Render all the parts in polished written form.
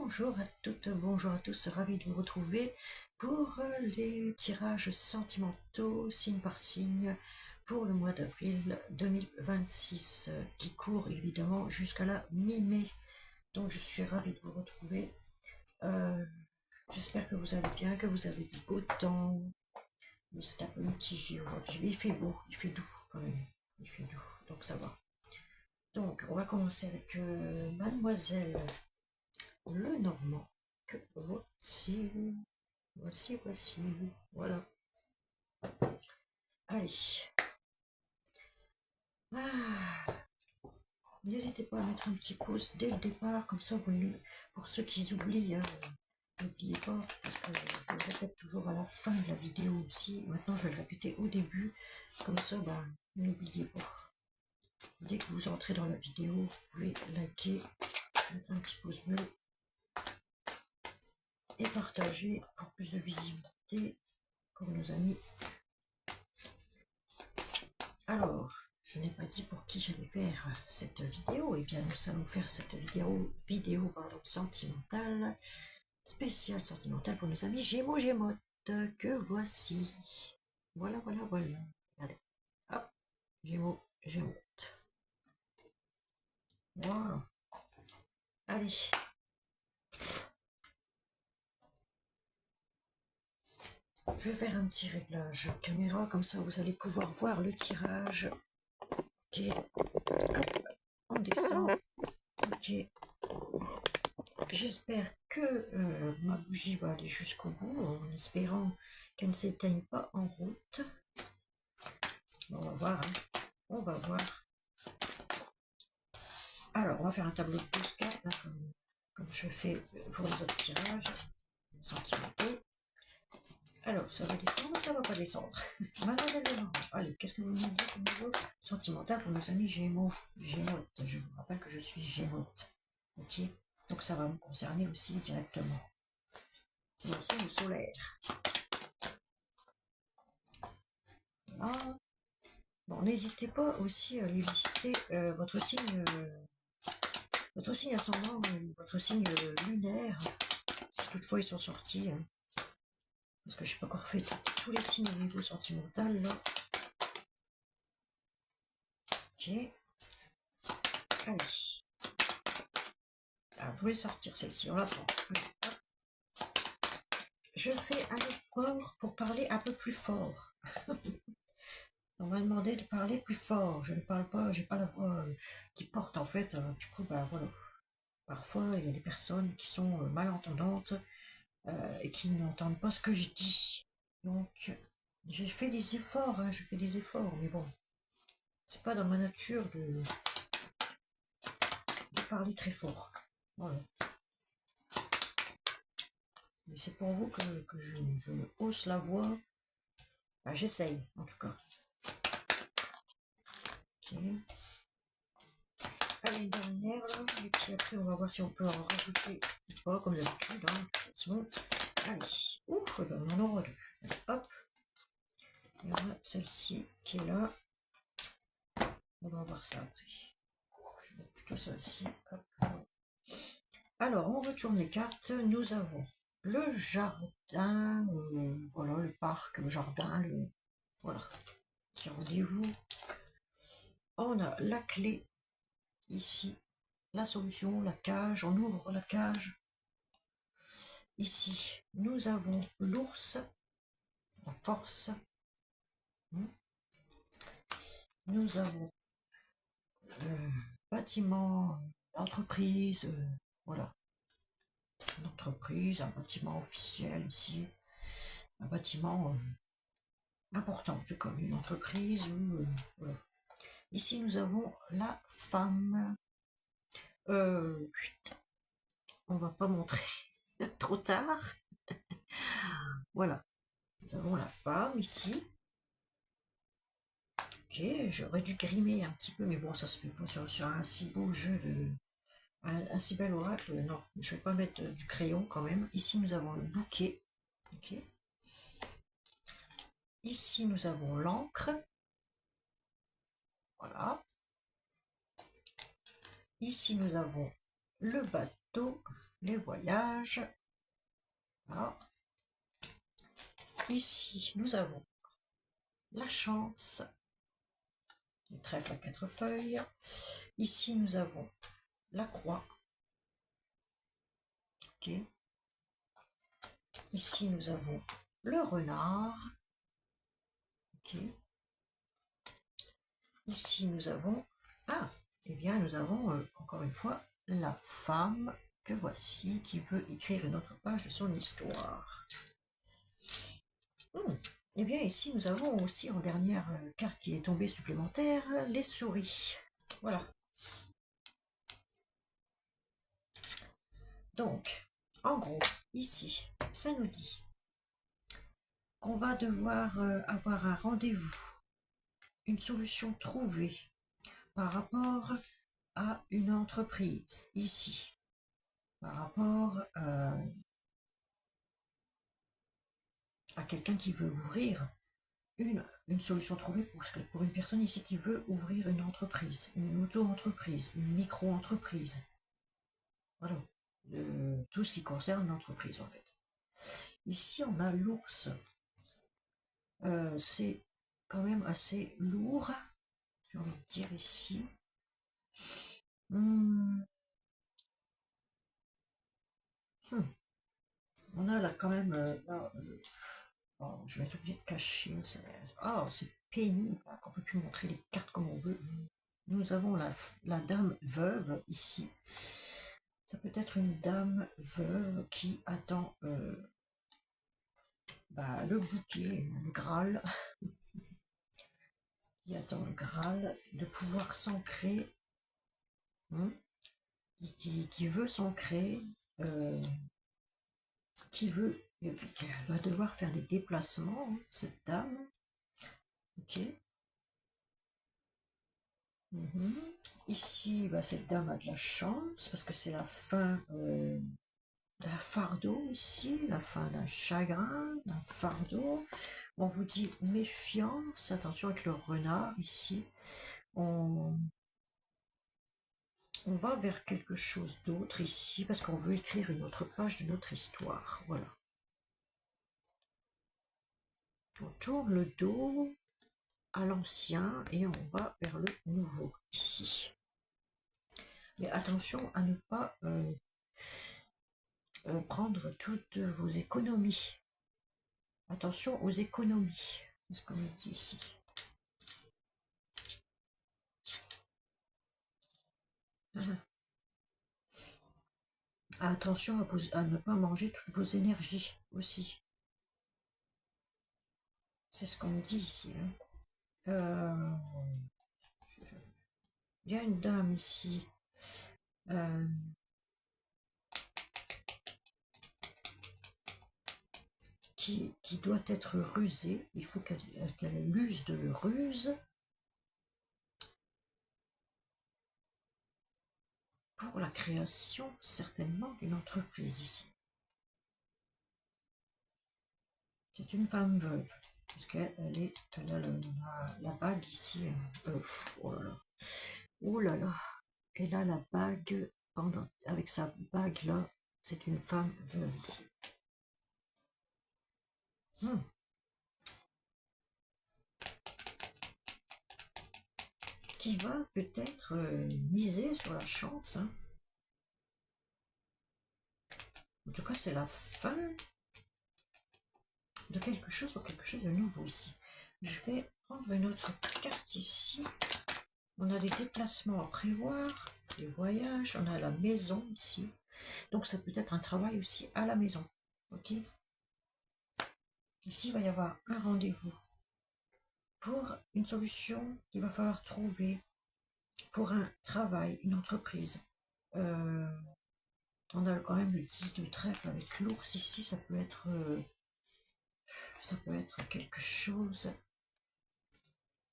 Bonjour à toutes, bonjour à tous, ravi de vous retrouver pour les tirages sentimentaux, signe par signe, pour le mois d'avril 2026, qui court évidemment jusqu'à la mi-mai. Donc je suis ravie de vous retrouver. J'espère que vous allez bien, que vous avez du beau temps. C'est un peu mitigé aujourd'hui, mais il fait beau, il fait doux quand même, il fait doux, donc ça va. Donc on va commencer avec Mademoiselle Lenormand, que voici, voici, voilà. Allez. N'hésitez pas à mettre un petit pouce dès le départ, comme ça, pour ceux qui oublient, n'oubliez pas, parce que je le répète toujours à la fin de la vidéo aussi. Maintenant, je vais le répéter au début, comme ça, n'oubliez pas. Dès que vous entrez dans la vidéo, vous pouvez liker, mettre un petit pouce bleu et partager pour plus de visibilité pour nos amis. Alors, je n'ai pas dit pour qui j'allais faire cette vidéo. Eh bien, nous allons faire cette vidéo sentimentale, spéciale sentimentale pour nos amis Gémeaux-Gémotes, que voici. Voilà. Regardez. Hop, Gémeaux-Gémotes. Voilà. Allez. Je vais faire un petit réglage caméra, comme ça vous allez pouvoir voir le tirage. Ok. Hop, on descend. Ok. J'espère que ma bougie va aller jusqu'au bout, en espérant qu'elle ne s'éteigne pas en route. Bon, on va voir, hein. On va voir. Alors, on va faire un tableau de 12 cartes, hein, comme je fais pour les autres tirages sentimentaux. Alors, ça va descendre ou ça va pas descendre? Mademoiselle Lenormand, allez, qu'est-ce que vous me dites au niveau sentimental pour nos amis Gémeaux? Gémotes, je vous rappelle que je suis Gémote. Ok, donc ça va me concerner aussi directement. C'est mon signe solaire. Voilà. Bon, n'hésitez pas aussi à aller visiter votre signe ascendant, votre signe lunaire, si toutefois ils sont sortis. Hein. Parce que je n'ai pas encore fait tous les signes au niveau sentimental, là. Ok. Allez. Alors, vous pouvez sortir celle-ci, on la prend. Je fais un effort pour parler un peu plus fort. On m'a demandé de parler plus fort. Je ne parle pas, j'ai pas la voix qui porte en fait. Du coup, voilà. Parfois, il y a des personnes qui sont malentendantes et qui n'entendent pas ce que je dis. Donc, j'ai fait des efforts, hein, je fais des efforts, mais bon, c'est pas dans ma nature de parler très fort. Voilà. Mais c'est pour vous que je hausse la voix. J'essaye, en tout cas. Ok. Allez, une dernière, là, et puis après, on va voir si on peut en rajouter ou pas, comme d'habitude. Hein. De toute façon, allez. Ouf, on en aura deux. Hop. Et on a celle-ci qui est là. On va voir ça après. Je vais mettre plutôt ça ici. Hop. Alors, on retourne les cartes. Nous avons le jardin, voilà, le parc, le jardin, voilà, petit rendez-vous. On a la clé ici, la solution, la cage, on ouvre la cage. Ici, nous avons l'ours, la force. Nous avons bâtiment, entreprise, voilà. Une entreprise, un bâtiment officiel ici, un bâtiment important, tout comme une entreprise. Voilà. Ici, nous avons la femme. On va pas montrer trop tard. Voilà. Nous avons la femme ici. Ok, j'aurais dû grimer un petit peu, mais bon, ça se fait pas sur un si beau jeu un si bel oracle. Non, je vais pas mettre du crayon quand même. Ici, nous avons le bouquet. Ok. Ici, nous avons l'encre. Voilà. Ici, nous avons le bateau. les voyages. Voilà. Ici, nous avons la chance, les trèfles à 4 feuilles. Ici, nous avons la croix. Ok. Ici, nous avons le renard. Ok. Ici, nous avons... Ah, eh bien, nous avons, encore une fois, la femme que voici, qui veut écrire une autre page de son histoire. Eh bien, ici, nous avons aussi, en dernière carte qui est tombée supplémentaire, les souris. Voilà. Donc, en gros, ici, ça nous dit qu'on va devoir avoir un rendez-vous, une solution trouvée par rapport à une entreprise, ici, par rapport à quelqu'un qui veut ouvrir une solution trouvée pour une personne ici qui veut ouvrir une entreprise, une auto-entreprise, une micro-entreprise. Voilà, tout ce qui concerne l'entreprise en fait. Ici, on a l'ours. C'est quand même assez lourd, j'ai envie de dire ici. On a là quand même... là, oh, je vais être obligé de cacher. Oh, c'est pénible qu'on peut plus montrer les cartes comme on veut. Nous avons la dame veuve ici. Ça peut être une dame veuve qui attend le bouquet, le Graal, qui attend le Graal, de pouvoir s'ancrer, hein, qui veut s'ancrer, qui veut, elle va devoir faire des déplacements, hein, cette dame. Ok. Ici, cette dame a de la chance parce que c'est la fin d'un fardeau ici, la fin d'un chagrin, d'un fardeau. On vous dit méfiance, attention avec le renard ici. On va vers quelque chose d'autre ici parce qu'on veut écrire une autre page de notre histoire. Voilà. On tourne le dos à l'ancien et on va vers le nouveau ici. Mais attention à ne pas prendre toutes vos économies. Attention aux économies, c'est ce qu'on me dit ici. Attention à ne pas manger toutes vos énergies aussi. C'est ce qu'on me dit ici. Hein. Il y a une dame ici. Qui doit être rusée. Il faut qu'elle use de ruse pour la création, certainement, d'une entreprise ici. C'est une femme veuve, parce qu'elle a la bague ici. Oh là là. Oh là là. Elle a la bague, avec sa bague là, c'est une femme veuve ici. Qui va peut-être miser sur la chance. Hein. En tout cas, c'est la fin de quelque chose pour quelque chose de nouveau ici. Je vais prendre une autre carte ici. On a des déplacements à prévoir, des voyages, on a la maison ici. Donc ça peut être un travail aussi à la maison. Ok. Ici, il va y avoir un rendez-vous pour une solution qu'il va falloir trouver pour un travail, une entreprise. On a quand même le 10 de trèfle avec l'ours ici, ça peut être quelque chose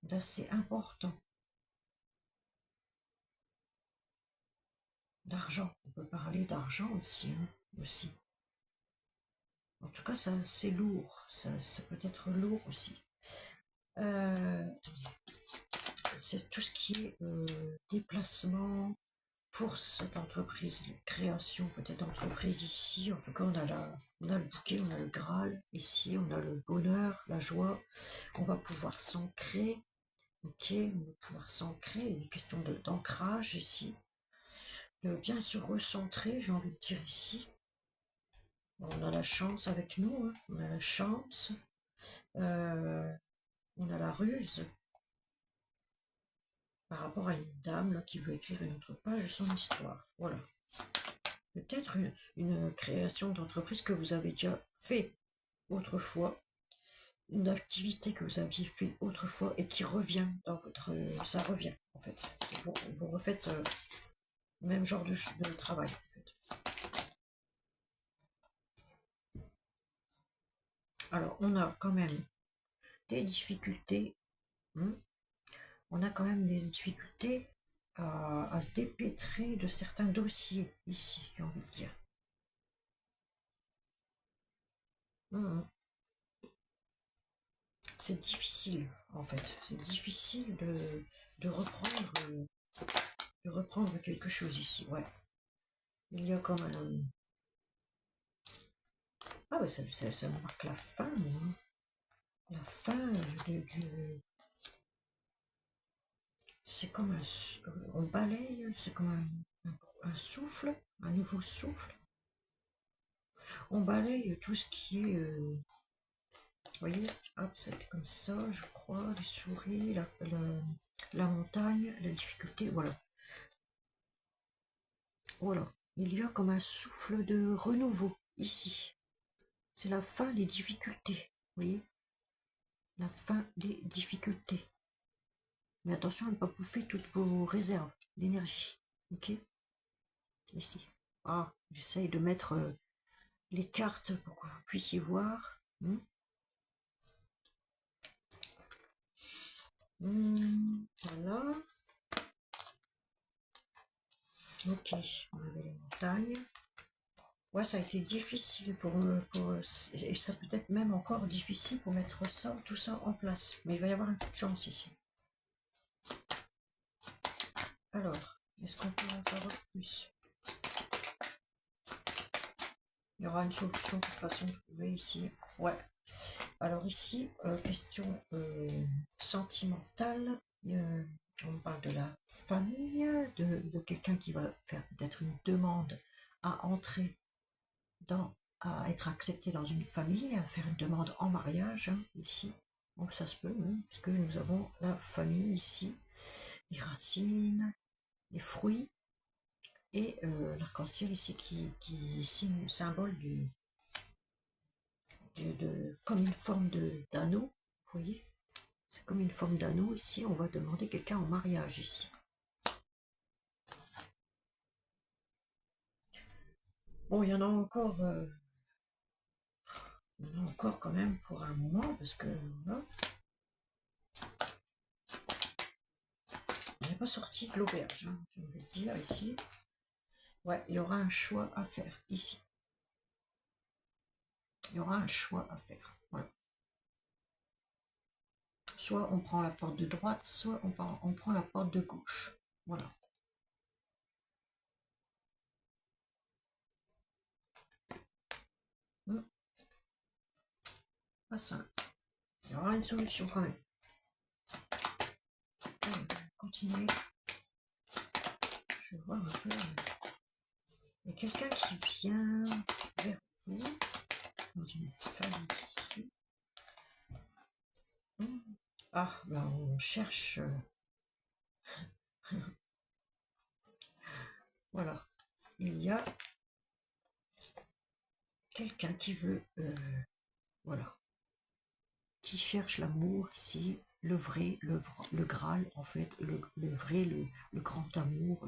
d'assez important. D'argent, on peut parler d'argent aussi, hein, aussi. En tout cas, c'est lourd, ça peut être lourd aussi. C'est tout ce qui est déplacement, pour cette entreprise, création peut-être d'entreprise ici. En tout cas, on a le bouquet, on a le Graal. Ici, on a le bonheur, la joie. On va pouvoir s'ancrer. Ok, on va pouvoir s'ancrer. Une question d'ancrage ici. De bien se recentrer, j'ai envie de dire ici. On a la chance avec nous, hein. On a la chance. On a la ruse par rapport à une dame là, qui veut écrire une autre page de son histoire. Voilà. Peut-être une création d'entreprise que vous avez déjà fait autrefois, une activité que vous aviez fait autrefois et qui revient dans votre... ça revient en fait. Vous refaites le même genre de travail en fait. Alors on a quand même des difficultés. On a quand même des difficultés à se dépêtrer de certains dossiers ici, j'ai envie de dire. C'est difficile, en fait. C'est difficile de reprendre quelque chose ici, ouais. Il y a quand même... Ah ouais, ça marque la fin, hein. La fin du... C'est comme un... On balaye, c'est comme un souffle, un nouveau souffle. On balaye tout ce qui est... vous voyez, hop, c'était comme ça, je crois, les souris, la montagne, la difficulté, voilà. Voilà, il y a comme un souffle de renouveau ici. C'est la fin des difficultés, vous voyez, la fin des difficultés. Mais attention à ne pas bouffer toutes vos réserves d'énergie, ok? Ici. Ah, j'essaye de mettre les cartes pour que vous puissiez voir. Voilà. Ok, on avait les montagnes. Ouais, ça a été difficile et ça peut être même encore difficile pour mettre ça, tout ça en place. Mais il va y avoir un coup de chance ici. Alors, est-ce qu'on peut en savoir plus? Il y aura une solution de toute façon trouvée ici. Ouais. Alors ici, question sentimentale. On parle de la famille, de quelqu'un qui va faire peut-être une demande à entrer à être accepté dans une famille, à faire une demande en mariage, hein, ici. Donc ça se peut, hein, parce que nous avons la famille ici, les racines, les fruits, et l'arc-en-ciel ici qui signe le symbole comme une forme d'anneau, vous voyez, c'est comme une forme d'anneau ici, on va demander quelqu'un en mariage ici. Bon, il y en a encore quand même pour un moment, parce que voilà, on n'est pas sorti de l'auberge, hein, je vais dire ici. Ouais, il y aura un choix à faire ici. Il y aura un choix à faire. Voilà. Soit on prend la porte de droite, soit on prend la porte de gauche. Voilà. Pas simple. Il y aura une solution quand même. Allez, on va continuer. Je vais voir un peu. Il y a quelqu'un qui vient vers vous dans une famille ici. Ah, ben on cherche. Voilà. Il y a quelqu'un qui veut. Voilà. Qui cherche l'amour ici. Le vrai, le Graal, en fait. Le vrai, le grand amour.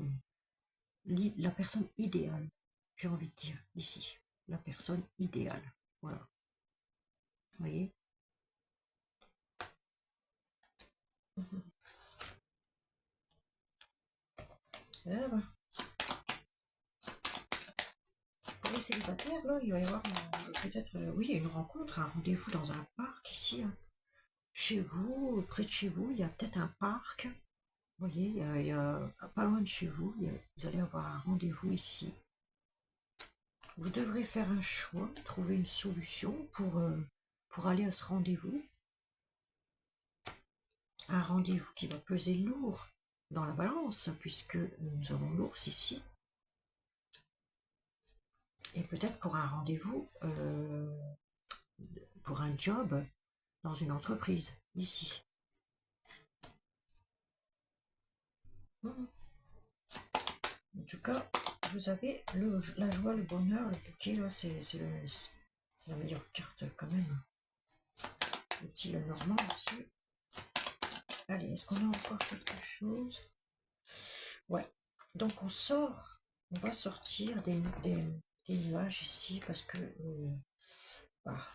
La personne idéale, j'ai envie de dire, ici. La personne idéale. Voilà. Vous voyez? Eh ben, pour les célibataires, là, il va y avoir peut-être, oui, une rencontre, un rendez-vous dans un parc ici. Hein. Chez vous, près de chez vous, il y a peut-être un parc. Vous voyez, il y a pas loin de chez vous, vous allez avoir un rendez-vous ici. Vous devrez faire un choix, trouver une solution pour aller à ce rendez-vous. Un rendez-vous qui va peser lourd dans la balance, puisque nous avons l'ours ici. Et peut-être pour un rendez-vous, pour un job dans une entreprise, ici. En tout cas, vous avez la joie, le bonheur, le bouquet, là, c'est la meilleure carte quand même. Le petit le normand ici. Allez, est-ce qu'on a encore quelque chose? Ouais. Donc on va sortir des nuages ici parce que bah,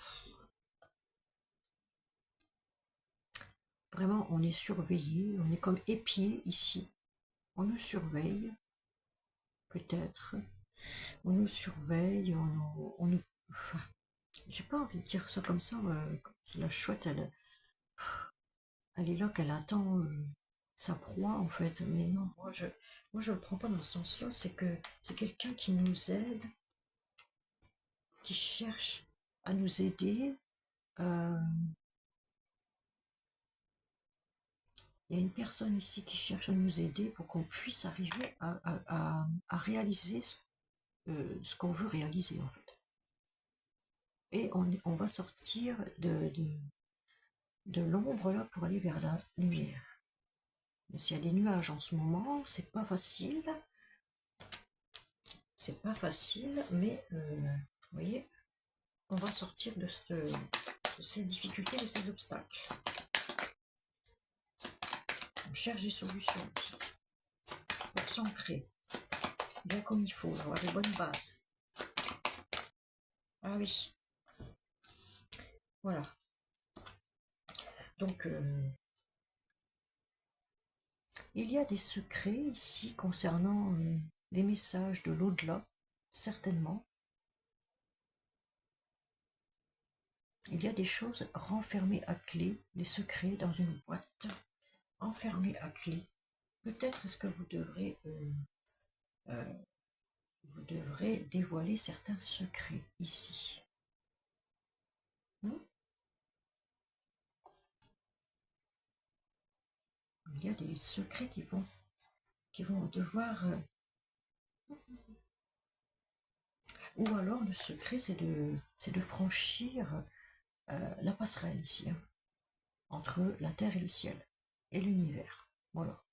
vraiment on est surveillé, on est comme épié ici. On nous surveille, peut-être. On nous surveille, enfin, j'ai pas envie de dire ça comme ça. La chouette, elle est là qu'elle attend sa proie en fait. Mais non, moi je le prends pas dans ce sens-là. C'est que c'est quelqu'un qui nous aide, qui cherche à nous aider. Euh, Il y a une personne ici qui cherche à nous aider pour qu'on puisse arriver à réaliser ce qu'on veut réaliser en fait. Et on va sortir de l'ombre là pour aller vers la lumière. Mais s'il y a des nuages en ce moment, c'est pas facile. C'est pas facile, mais vous voyez, on va sortir de ces difficultés, de ces obstacles. On cherche des solutions ici pour s'ancrer bien comme il faut, avoir des bonnes bases. Ah oui, voilà. Donc, il y a des secrets ici concernant des messages de l'au-delà, certainement. Il y a des choses renfermées à clé, des secrets dans une boîte, enfermées à clé. Peut-être est-ce que vous devrez dévoiler certains secrets ici. Il y a des secrets qui vont devoir... ou alors le secret c'est de franchir la passerelle ici, hein, entre la terre et le ciel, et l'univers. Voilà.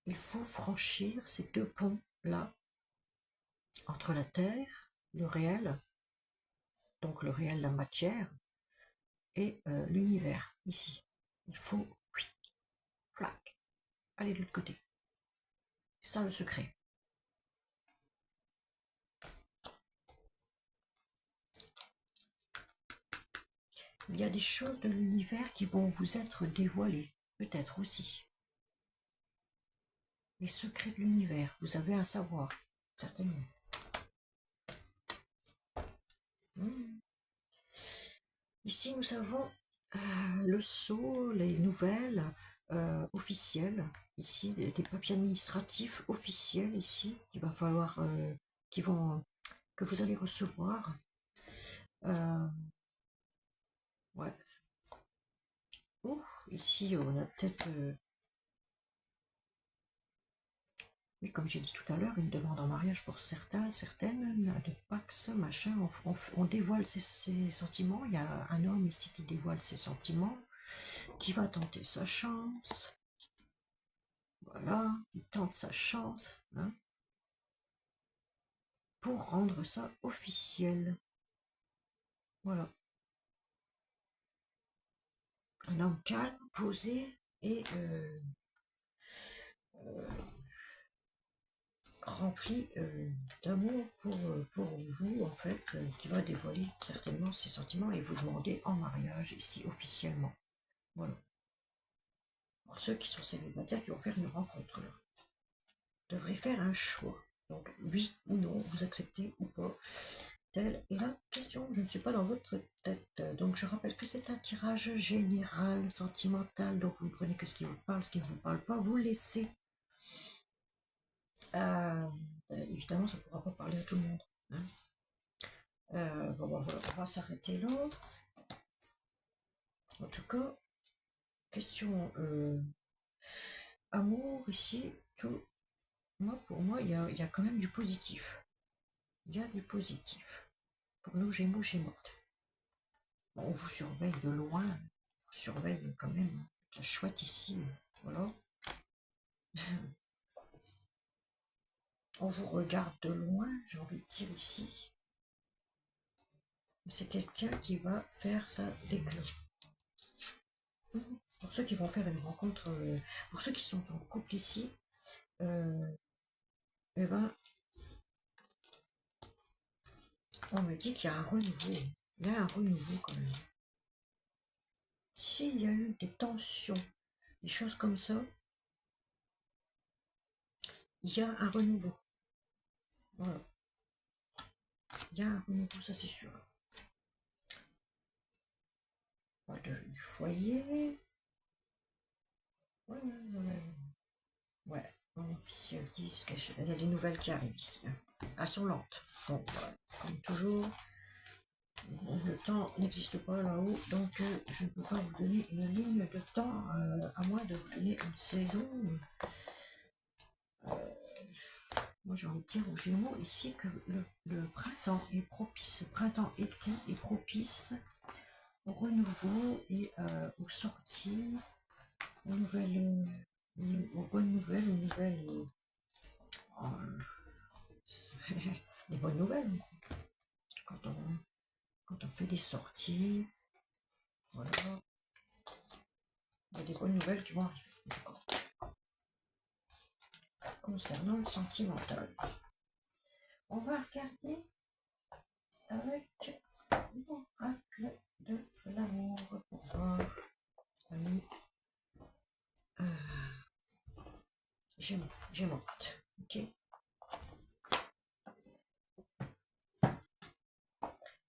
Il faut franchir ces deux ponts-là, entre la terre, le réel, donc le réel, la matière, et l'univers, ici. Il faut, oui, plaque, aller de l'autre côté. C'est ça le secret. Il y a des choses de l'univers qui vont vous être dévoilées, peut-être aussi. Les secrets de l'univers, vous avez un savoir, certainement. Ici, nous avons le sceau, les nouvelles officielles, ici, des papiers administratifs officiels, ici, qu'il va falloir, que vous allez recevoir. Ouais. Ouh, ici, on a peut-être, oui, comme j'ai dit tout à l'heure, une demande en mariage pour certains, certaines, de Pax, machin, on dévoile ses sentiments. Il y a un homme ici qui dévoile ses sentiments, qui va tenter sa chance. Voilà, il tente sa chance, hein, pour rendre ça officiel. Voilà. Un homme calme, posé et rempli d'amour pour vous, en fait, qui va dévoiler certainement ses sentiments et vous demander en mariage ici officiellement. Voilà. Pour ceux qui sont célibataires, qui vont faire une rencontre, là, devrez faire un choix. Donc, oui ou non, vous acceptez ou pas. Telle est la question. Je ne suis pas dans votre tête. Donc je rappelle que c'est un tirage général, sentimental. Donc vous ne prenez que ce qui vous parle, ce qui ne vous parle pas, vous laissez. Évidemment, ça ne pourra pas parler à tout le monde. Hein. Bon, voilà, on va s'arrêter là. En tout cas, question amour ici, tout. Moi, pour moi, il y a quand même du positif. Il y a du positif. Pour nous, Gémeaux, Gémeaux. Bon, on vous surveille de loin. On vous surveille quand même. La chouette ici. Voilà. On vous regarde de loin, j'ai envie de dire ici. C'est quelqu'un qui va faire sa déclaration. Pour ceux qui vont faire une rencontre, pour ceux qui sont en couple ici, eh ben, on me dit qu'il y a un renouveau. Il y a un renouveau quand même. S'il y a eu des tensions, des choses comme ça, il y a un renouveau. Voilà. Il y a un renouveau, ça c'est sûr. Du foyer. Ouais, on officialise. Il y a des nouvelles qui arrivent ici. Hein. Elles sont lentes. Bon, voilà. Comme toujours, le temps n'existe pas là-haut, donc je ne peux pas vous donner une ligne de temps, à moins de vous donner une saison. Moi j'ai envie de dire aux Gémeaux ici que le printemps est propice, le printemps-été est propice au renouveau et aux sorties, aux nouvelles, aux bonnes nouvelles, aux nouvelles, des bonnes nouvelles. Quand on fait des sorties, voilà, il y a des bonnes nouvelles qui vont arriver. Concernant le sentimental, on va regarder avec l'oracle de l'amour pour voir ami Gémeaux. Ok.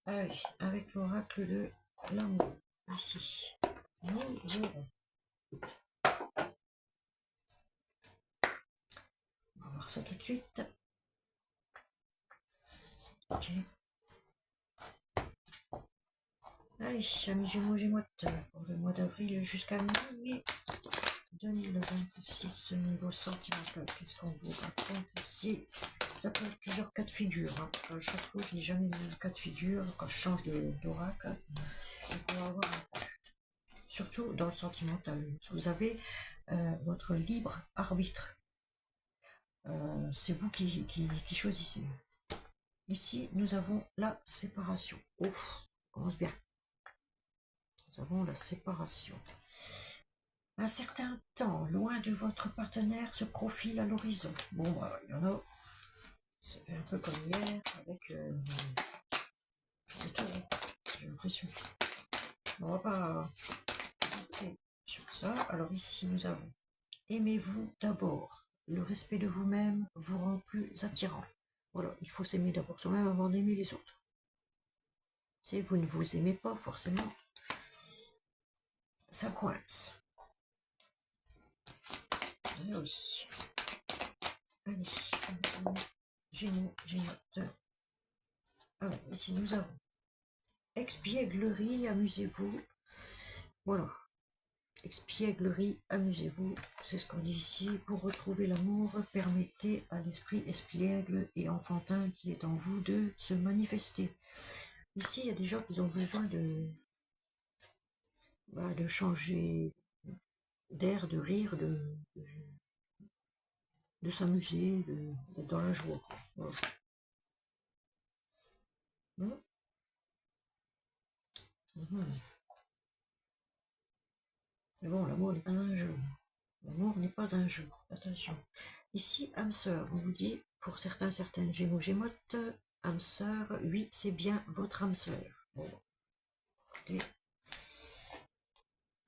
Allez, avec l'oracle de l'amour ici. Nous aurons. On va voir ça tout de suite. Ok. Allez, amis Gémeaux, pour le mois d'avril jusqu'à mi-mai 2026, niveau sentimental. Qu'est-ce qu'on vous raconte ici? Ça peut être plusieurs cas de figure. Hein, parce qu'à chaque fois, je n'ai jamais le même cas de figure quand je change d'oracle. On va avoir surtout dans le sentimental. Vous avez votre libre arbitre. C'est vous qui choisissez. Ici, nous avons la séparation. Ouf, commence bien. Nous avons la séparation. Un certain temps, loin de votre partenaire, se profile à l'horizon. Bon, bah, il y en a. C'est un peu comme hier avec les taureaux. J'ai l'impression. On va pas rester sur ça. Alors ici, nous avons aimez-vous d'abord. Le respect de vous-même vous rend plus attirant. Voilà, il faut s'aimer d'abord soi-même avant d'aimer les autres. Si vous ne vous aimez pas, forcément, ça coince. Ah oui. Allez, Gémeaux. Alors, ici nous avons espièglerie, amusez-vous. Voilà. Espièglerie, amusez-vous. C'est ce qu'on dit ici. Pour retrouver l'amour, permettez à l'esprit espiègle et enfantin qui est en vous de se manifester. Ici, il y a des gens qui ont besoin de changer d'air, de rire, de s'amuser, d'être dans la joie. Voilà. Mais bon, l'amour n'est pas un jeu. L'amour n'est pas un jeu. Attention. Ici, âme sœur, on vous dit, pour certaines Gémeaux, Gémotes, âme sœur, oui, c'est bien votre âme sœur. Bon, écoutez.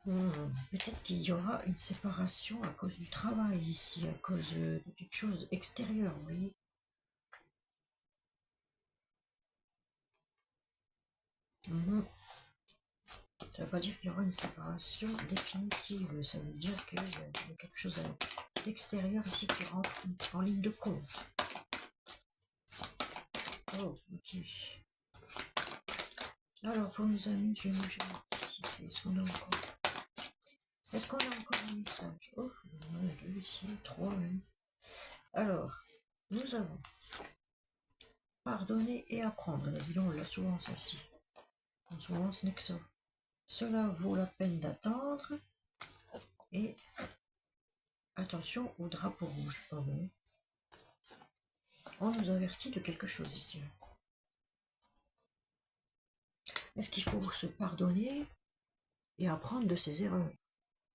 Peut-être qu'il y aura une séparation à cause du travail ici, à cause de quelque chose extérieur, vous voyez. Mhm. Ça ne veut pas dire qu'il y aura une séparation définitive. Ça veut dire qu'il y a quelque chose d'extérieur ici qui rentre en ligne de compte. Oh, ok. Alors, pour nos amis, je vais ici. Est-ce qu'on a encore un message? Oh, 1, 2, ici, 3 même. Alors, nous avons pardonner et apprendre. Dis donc, on l'a souvent celle-ci. En ce moment, ce n'est que ça. Cela vaut la peine d'attendre. Et attention au drapeau rouge. Ah bon. On nous avertit de quelque chose ici. Est-ce qu'il faut se pardonner et apprendre de ses erreurs?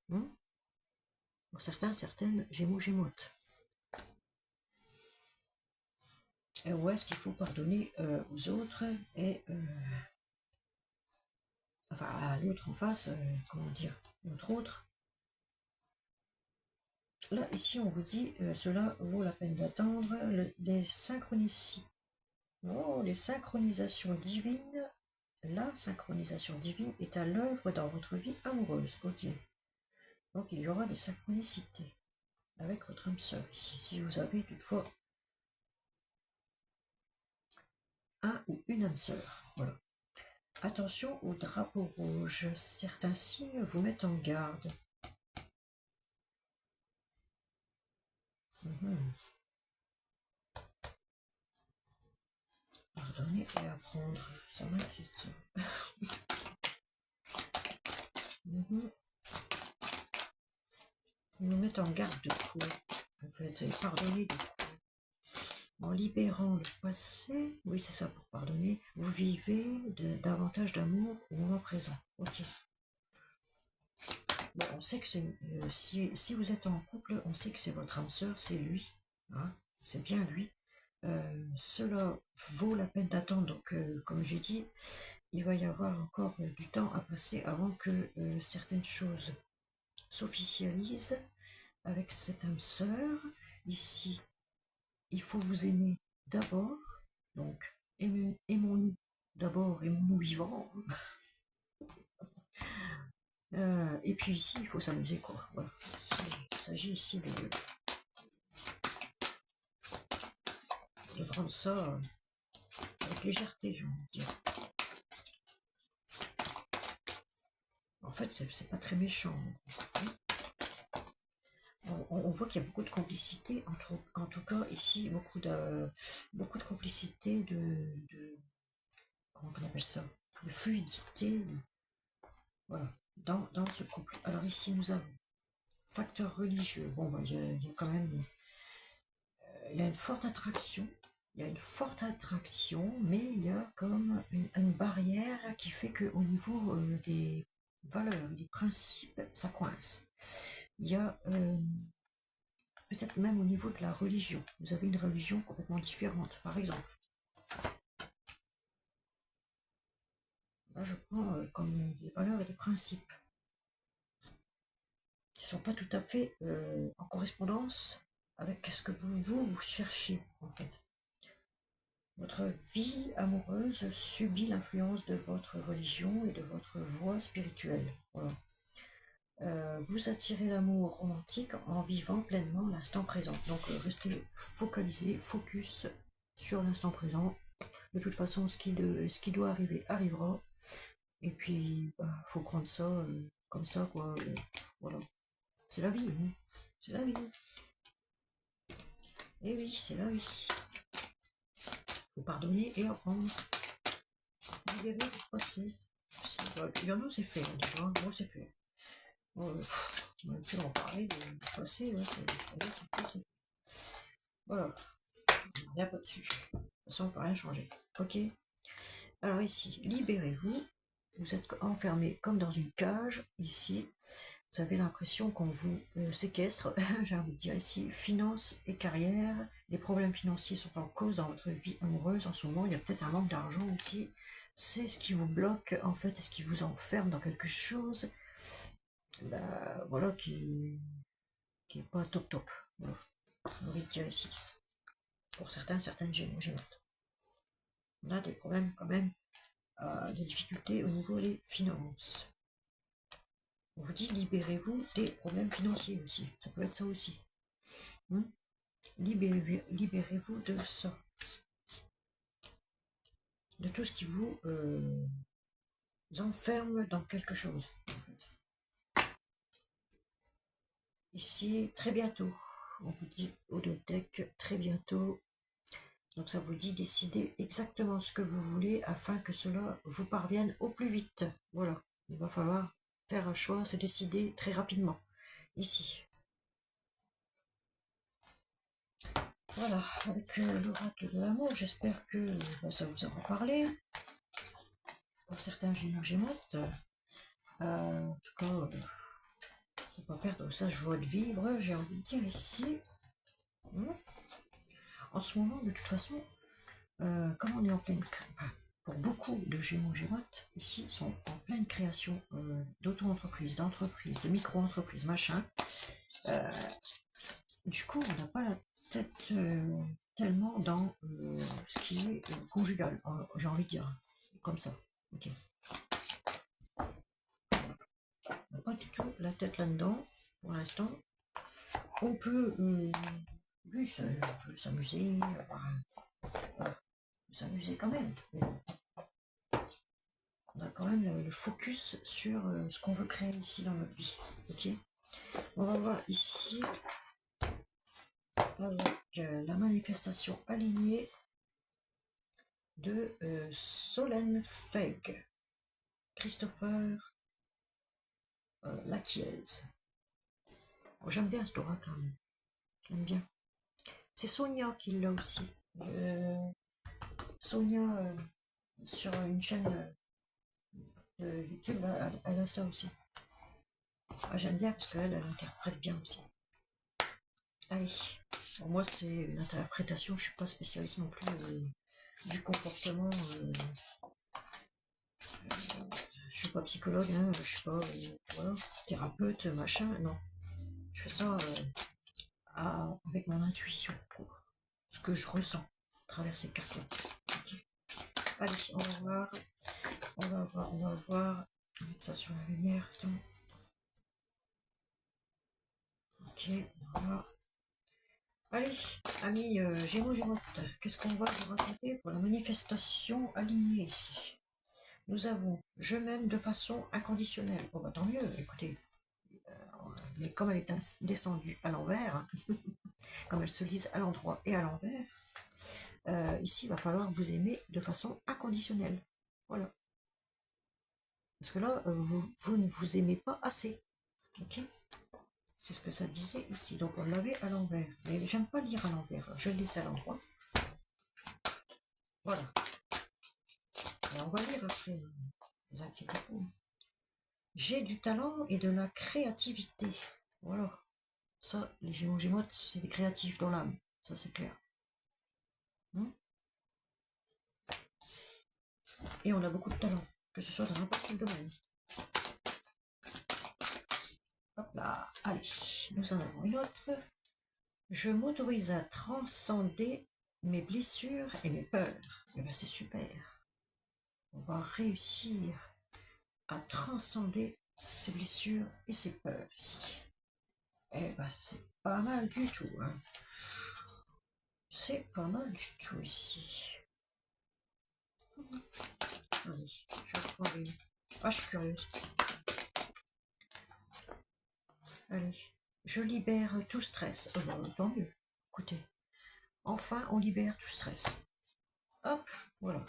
Pour certains, certaines, Gémeaux, Gémotes. Ou est-ce qu'il faut pardonner aux autres et enfin à l'autre en face, comment dire, l'autre autre. Là, ici, on vous dit, cela vaut la peine d'attendre les synchronicités. Oh, les synchronisations divines. La synchronisation divine est à l'œuvre dans votre vie amoureuse. Ok. Donc, il y aura des synchronicités avec votre âme sœur ici. Si vous avez toutefois un ou une âme sœur. Voilà. Attention au drapeau rouge. Certains signes vous mettent en garde. Pardonner et apprendre. Ça m'inquiète, ça. Ils nous mettent en garde de quoi? En fait, pardonner de quoi? En libérant le passé, oui c'est ça, pour pardonner, vous vivez davantage d'amour au moment présent. Ok. Bon, on sait que c'est, si vous êtes en couple, on sait que c'est votre âme sœur, c'est lui, hein, c'est bien lui. Cela vaut la peine d'attendre, donc comme j'ai dit, il va y avoir encore du temps à passer avant que certaines choses s'officialisent avec cette âme sœur. Ici, il faut vous aimer d'abord, donc aimons-nous d'abord, aimons-nous vivants. Et puis ici, il faut s'amuser, quoi. Voilà. Il s'agit ici de prendre ça avec légèreté, j'ai envie de dire. En fait, c'est pas très méchant. On voit qu'il y a beaucoup de complicité, en tout cas ici, beaucoup de complicité, comment on appelle ça, de fluidité, voilà, dans ce couple. Alors ici, nous avons facteur religieux. Bon, il y a quand même, il y a une forte attraction. Il y a une forte attraction, mais il y a comme une barrière qui fait qu'au niveau des valeurs, des principes, ça coince. Il y a peut-être même au niveau de la religion. Vous avez une religion complètement différente, par exemple. Là, je prends comme des valeurs et des principes qui ne sont pas tout à fait en correspondance avec ce que vous cherchez, en fait. Votre vie amoureuse subit l'influence de votre religion et de votre voie spirituelle. Voilà. Vous attirez l'amour romantique en vivant pleinement l'instant présent. Donc restez focalisé, focus sur l'instant présent. De toute façon, ce qui doit arriver arrivera. Et puis, faut prendre ça comme ça, quoi. Voilà. C'est la vie, hein. C'est la vie. Et oui, c'est la vie. Faut pardonner et apprendre. Libérer le passé. Il y en a, c'est fait, déjà. Moi, c'est fait. On va plus en parler du passé, là. C'est fait. Voilà. On revient pas dessus. De toute façon, on ne peut rien changer. Ok. Alors ici, libérez-vous. Vous êtes enfermé comme dans une cage, ici. Vous avez l'impression qu'on vous séquestre, j'ai envie de dire ici, finances et carrière. Les problèmes financiers sont en cause dans votre vie amoureuse en ce moment. Il y a peut-être un manque d'argent aussi. C'est ce qui vous bloque, en fait, ce qui vous enferme dans quelque chose, voilà, qui est pas top top. Voilà. J'ai envie de dire ici. Pour certains, certaines gémeaux. On a des problèmes quand même des difficultés au niveau des finances. On vous dit libérez-vous des problèmes financiers aussi. Ça peut être ça aussi. Libérez-vous de ça. De tout ce qui vous enferme dans quelque chose. En fait. Ici, très bientôt. On vous dit au deck très bientôt. Donc ça vous dit décider exactement ce que vous voulez afin que cela vous parvienne au plus vite. Voilà. Il va falloir faire un choix, se décider très rapidement. Ici. Voilà, avec l'oracle de l'amour, j'espère que ça vous aura parlé. Pour certains Gémeaux-Gémotes, en tout cas, ne faut pas perdre sa joie de vivre, j'ai envie de dire ici. En ce moment, de toute façon, comme on est en pleine... Enfin, pour beaucoup de Gémeaux-Gémotes, ici, sont en pleine création d'auto-entreprise, d'entreprise, de micro-entreprise, machin. Du coup, on n'a pas la tête tellement dans ce qui est conjugal, j'ai envie de dire, comme ça. Ok. On n'a pas du tout la tête là-dedans, pour l'instant. On peut, oui, s'amuser, s'amuser quand même. Mais on a quand même le focus sur ce qu'on veut créer ici dans notre vie. Ok. On va voir ici avec la manifestation alignée de Solène Feg, Christopher Laquiez. Oh, j'aime bien cet oracle, j'aime bien. C'est Sonia qui l'a aussi. Sonia, sur une chaîne de YouTube, elle a ça aussi. Ah, j'aime bien parce qu'elle interprète bien aussi. Allez, pour moi c'est une interprétation, je ne suis pas spécialiste non plus du comportement. Je suis pas psychologue, hein, je suis pas voilà, thérapeute, machin, non. Je fais ça avec mon intuition, pour ce que je ressens à travers ces cartes. Okay. Allez, on va voir. On va voir. On va mettre ça sur la lumière. Attends. Ok, voilà. Allez, amis Gémeaux-Gémotes, qu'est-ce qu'on va vous raconter pour la manifestation alignée ici? Nous avons « Je m'aime de façon inconditionnelle ». Bon bah tant mieux, écoutez. Mais comme elle est descendue à l'envers, comme elle se lise à l'endroit et à l'envers, ici il va falloir vous aimer de façon inconditionnelle. Voilà. Parce que là, vous ne vous aimez pas assez. Ok. C'est ce que ça disait ici. Donc on l'avait à l'envers. Mais j'aime pas lire à l'envers. Je le laisse à l'endroit. Voilà. Et on va lire après. Ne vous inquiétez pas. J'ai du talent et de la créativité. Voilà. Ça, les Gémeaux-Gémotes, c'est des créatifs dans l'âme. Ça, c'est clair. Et on a beaucoup de talent. Que ce soit dans n'importe quel domaine. Hop là. Allez. Nous en avons une autre. Je m'autorise à transcender mes blessures et mes peurs. Et bien, c'est super. On va réussir à transcender ses blessures et ses peurs ici. Eh ben, c'est pas mal du tout. Hein. C'est pas mal du tout ici. Allez, je vais prendre une. Ah, je suis curieuse. Allez, je libère tout stress. Oh, ben, tant mieux. Écoutez, enfin, on libère tout stress. Hop, voilà.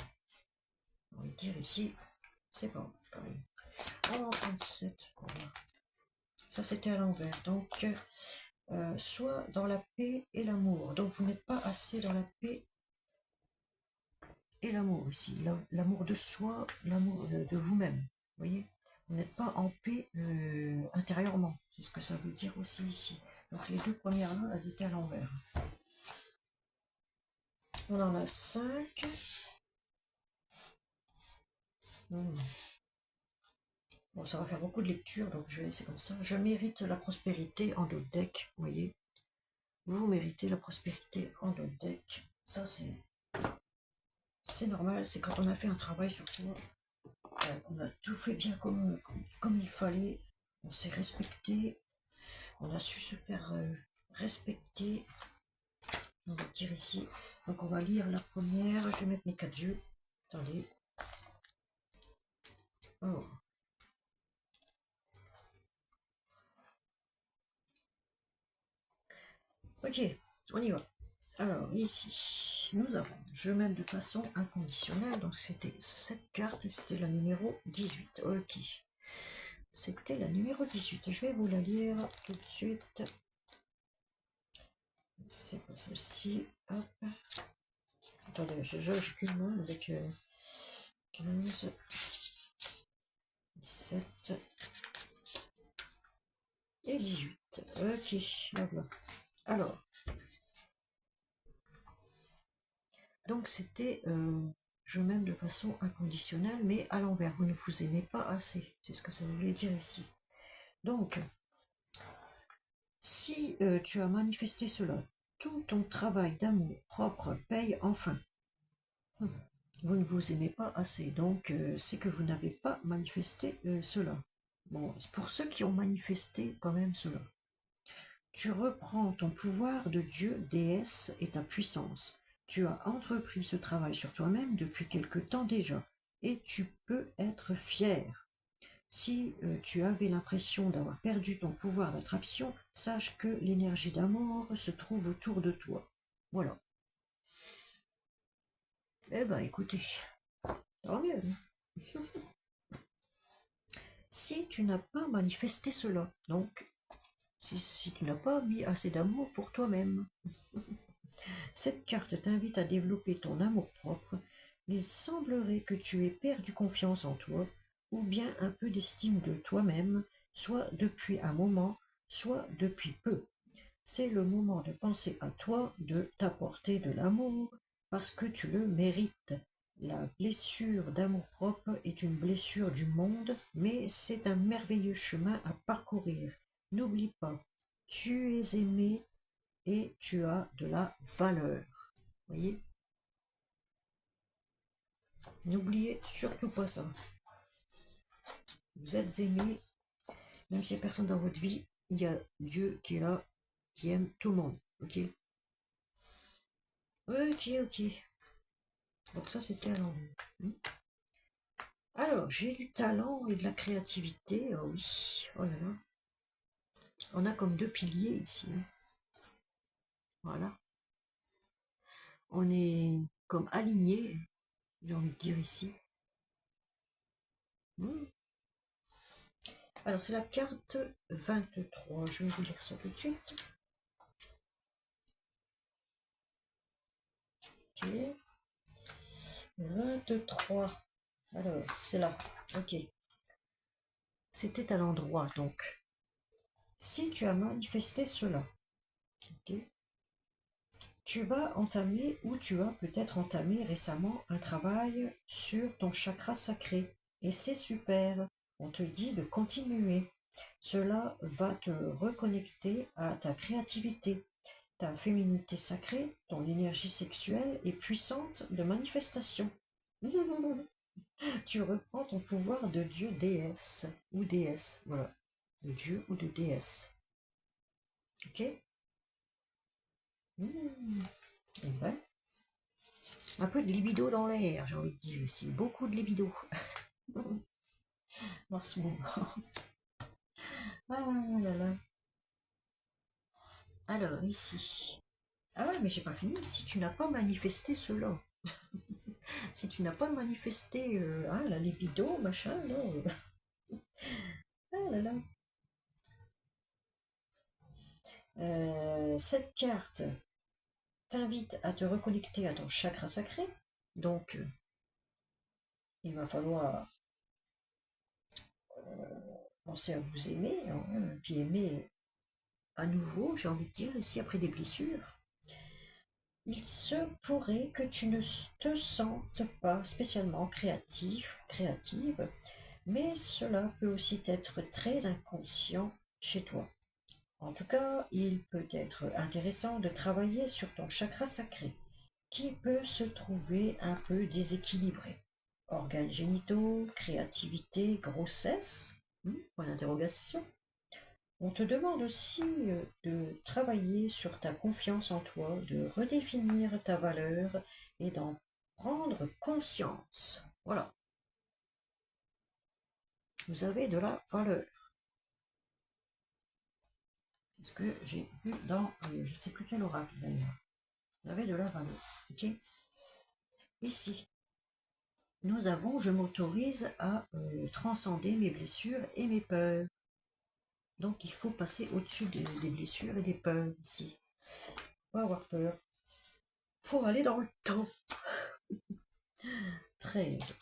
On va dire ici, c'est pas mal quand même. On va en prendre 7. Voilà. Ça, c'était à l'envers. Donc, soit dans la paix et l'amour. Donc, vous n'êtes pas assez dans la paix et l'amour ici. L'amour de soi, l'amour de vous-même. Vous voyez, vous n'êtes pas en paix intérieurement. C'est ce que ça veut dire aussi ici. Donc, les deux premières là, elles étaient à l'envers. On en a 5. Bon, ça va faire beaucoup de lectures, donc je vais laisser comme ça. Je mérite la prospérité en d'autres decks, vous voyez. Vous méritez la prospérité en d'autres decks. Ça, c'est normal, c'est quand on a fait un travail sur soi, qu'on a tout fait bien comme il fallait. On s'est respecté. On a su se faire respecter. On va dire ici. Donc on va lire la première. Je vais mettre mes 4 yeux. Attendez. Oh. Ok, on y va. Alors ici, nous avons je m'aime de façon inconditionnelle. Donc c'était cette carte, c'était la numéro 18. Ok. C'était la numéro 18. Je vais vous la lire tout de suite. C'est pas celle-ci. Hop. Attendez, je jauge plus loin avec 15, 17 et 18. Ok, là voilà. Alors, donc c'était je m'aime de façon inconditionnelle, mais à l'envers. Vous ne vous aimez pas assez. C'est ce que ça voulait dire ici. Donc, si tu as manifesté cela, tout ton travail d'amour propre paye enfin. Vous ne vous aimez pas assez, donc c'est que vous n'avez pas manifesté cela. Bon, pour ceux qui ont manifesté quand même cela, tu reprends ton pouvoir de Dieu, déesse, et ta puissance. Tu as entrepris ce travail sur toi-même depuis quelque temps déjà, et tu peux être fier. Si tu avais l'impression d'avoir perdu ton pouvoir d'attraction, sache que l'énergie d'amour se trouve autour de toi. Voilà. Eh ben écoutez, tant mieux. Si tu n'as pas manifesté cela, donc si tu n'as pas mis assez d'amour pour toi-même, cette carte t'invite à développer ton amour-propre. Il semblerait que tu aies perdu confiance en toi, ou bien un peu d'estime de toi-même, soit depuis un moment, soit depuis peu. C'est le moment de penser à toi, de t'apporter de l'amour, parce que tu le mérites. La blessure d'amour-propre est une blessure du monde, mais c'est un merveilleux chemin à parcourir. N'oublie pas, tu es aimé et tu as de la valeur. Voyez? N'oubliez surtout pas ça. Vous êtes aimé, même s'il n'y a personne dans votre vie, il y a Dieu qui est là, qui aime tout le monde. Ok? Ok. Donc ça, c'était à l'envers. Alors, j'ai du talent et de la créativité. Oh oui, oh là là. On a comme deux piliers ici. Voilà. On est comme alignés, j'ai envie de dire ici. Alors, c'est la carte 23. Je vais vous lire ça tout de suite. Ok. 23. Alors, c'est là. Ok. C'était à l'endroit, donc. Si tu as manifesté cela, ok, tu vas entamer ou tu as peut-être entamé récemment un travail sur ton chakra sacré. Et c'est super. On te dit de continuer. Cela va te reconnecter à ta créativité, ta féminité sacrée, ton énergie sexuelle et puissante de manifestation. Tu reprends ton pouvoir de dieu déesse ou déesse, voilà, de dieu ou de déesse. Ok. Et ben, un peu de libido dans l'air, j'ai envie de dire ici, beaucoup de libido dans ce moment. Ah là là. Alors ici. Ah ouais, mais j'ai pas fini. Si tu n'as pas manifesté cela, si tu n'as pas manifesté la libido, machin, non. Ah là là. Cette carte t'invite à te reconnecter à ton chakra sacré. Donc, il va falloir penser à vous aimer, hein, puis aimer à nouveau, j'ai envie de dire, ici après des blessures. Il se pourrait que tu ne te sentes pas spécialement créative, mais cela peut aussi être très inconscient chez toi. En tout cas, il peut être intéressant de travailler sur ton chakra sacré, qui peut se trouver un peu déséquilibré. organes génitaux, créativité, grossesse, point d'interrogation. On te demande aussi de travailler sur ta confiance en toi, de redéfinir ta valeur et d'en prendre conscience. Voilà, vous avez de la valeur. C'est ce que j'ai vu dans, je ne sais plus quel oracle d'ailleurs. Vous avez de la valeur. Ok. Ici, nous avons, je m'autorise à transcender mes blessures et mes peurs. Donc il faut passer au-dessus des blessures et des peurs ici. Pas avoir peur. Faut aller dans le temps. 13.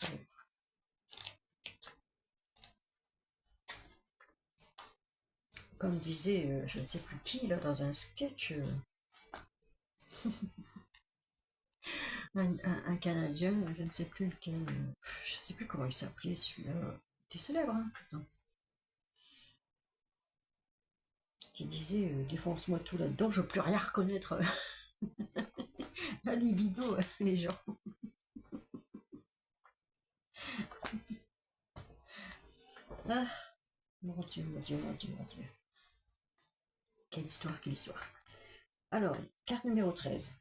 Comme disait, je ne sais plus qui, là, dans un sketch, un Canadien, je ne sais plus lequel, je ne sais plus comment il s'appelait celui-là. Il était célèbre, hein, putain. Qui disait, défonce-moi tout là-dedans, je ne veux plus rien reconnaître. La libido, les gens. Ah, mon Dieu, mon Dieu, mon Dieu, mon Dieu. Quelle histoire, quelle histoire. Alors, carte numéro 13.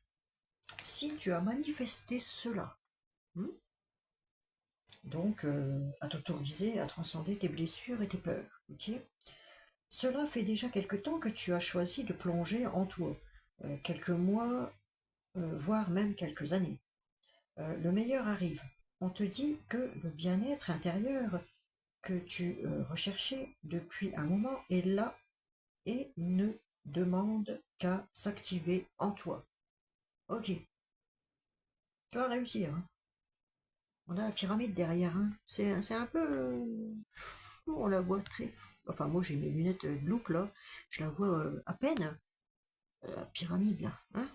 Si tu as manifesté cela, donc à t'autoriser à transcender tes blessures et tes peurs, ok. Cela fait déjà quelque temps que tu as choisi de plonger en toi, quelques mois, voire même quelques années. Le meilleur arrive. On te dit que le bien-être intérieur que tu recherchais depuis un moment est là et ne demande qu'à s'activer en toi. Ok, tu vas réussir. Hein. On a la pyramide derrière. Hein. C'est un peu flou, on la voit très. Enfin, moi j'ai mes lunettes de loupe là, je la vois à peine, la pyramide là. Hein.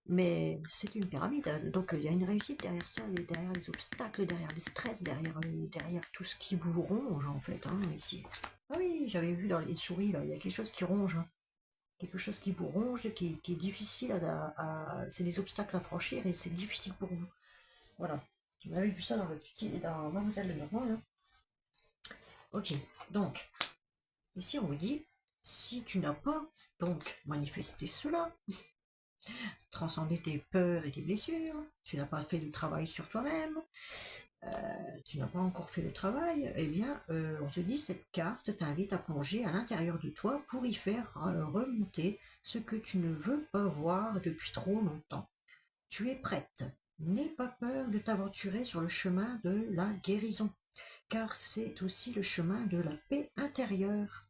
Mais c'est une pyramide, hein. Donc il y a une réussite derrière ça, derrière les obstacles, derrière les stress, derrière tout ce qui vous ronge en fait, hein, ici. Ah oui, j'avais vu dans les souris, là, il y a quelque chose qui ronge, hein. Quelque chose qui vous ronge, qui est difficile c'est des obstacles à franchir et c'est difficile pour vous. Voilà. Vous avez vu ça dans le petit, dans Mademoiselle de Normand, là. Ok, donc, ici on vous dit, si tu n'as pas donc manifesté cela, transcender tes peurs et tes blessures, tu n'as pas fait le travail sur toi-même, tu n'as pas encore fait le travail, eh bien, on te dit, cette carte t'invite à plonger à l'intérieur de toi pour y faire remonter ce que tu ne veux pas voir depuis trop longtemps. Tu es prête. N'aie pas peur de t'aventurer sur le chemin de la guérison, car c'est aussi le chemin de la paix intérieure.